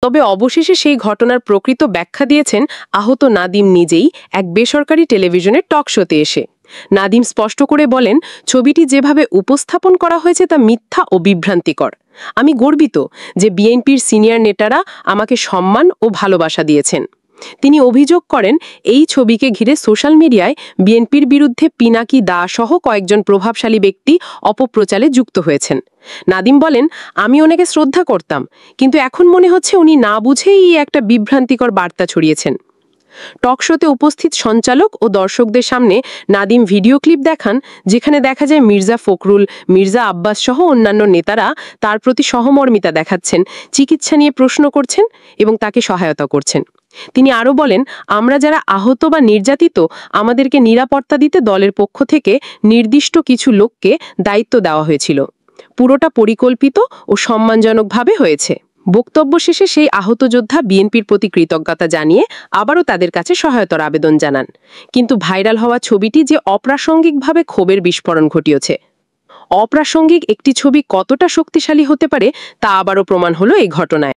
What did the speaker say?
তবে অবশেষে সেই ঘটনার প্রকৃত ব্যাখ্যা দিয়েছেন আহত নাদিম নিজেই এক বেসরকারি টেলিভিশনের টক শোতে এসে। নাদিম স্পষ্ট করে বলেন, ছবিটি যেভাবে উপস্থাপন করা হয়েছে তা মিথ্যা ও বিভ্রান্তিকর। আমি গর্বিত যে বিএনপির সিনিয়র নেতারা আমাকে সম্মান ও ভালোবাসা দিয়েছেন। তিনি অভিযোগ করেন, এই ছবিকে ঘিরে সোশ্যাল মিডিয়ায় বিএনপির বিরুদ্ধে পিনাকি দা সহ কয়েকজন প্রভাবশালী ব্যক্তি অপপ্রচারে যুক্ত হয়েছেন। নাদিম বলেন, আমি ওনাকে শ্রদ্ধা করতাম, কিন্তু এখন মনে হচ্ছে উনি না বুঝেই একটা বিভ্রান্তিকর বার্তা ছড়িয়েছেন। টক শোতে উপস্থিত সঞ্চালক ও দর্শকদের সামনে নাদিম ভিডিও ক্লিপ দেখান, যেখানে দেখা যায় মির্জা ফখরুল, মির্জা আব্বাস সহ অন্যান্য নেতারা তার প্রতি সহমর্মিতা দেখাচ্ছেন, চিকিৎসা নিয়ে প্রশ্ন করছেন এবং তাকে সহায়তা করছেন। তিনি আরও বলেন, আমরা যারা আহত বা নির্যাতিত, আমাদেরকে নিরাপত্তা দিতে দলের পক্ষ থেকে নির্দিষ্ট কিছু লোককে দায়িত্ব দেওয়া হয়েছিল। পুরোটা পরিকল্পিত ও সম্মানজনকভাবে হয়েছে। বক্তব্য শেষে সেই আহত যোদ্ধা বিএনপির প্রতি কৃতজ্ঞতা জানিয়ে আবারও তাদের কাছে সহায়তার আবেদন জানান। কিন্তু ভাইরাল হওয়া ছবিটি যে অপ্রাসঙ্গিকভাবে ক্ষোভের বিস্ফোরণ ঘটিয়েছে। অপ্রাসঙ্গিক একটি ছবি কতটা শক্তিশালী হতে পারে তা আবারও প্রমাণ হলো এই ঘটনায়।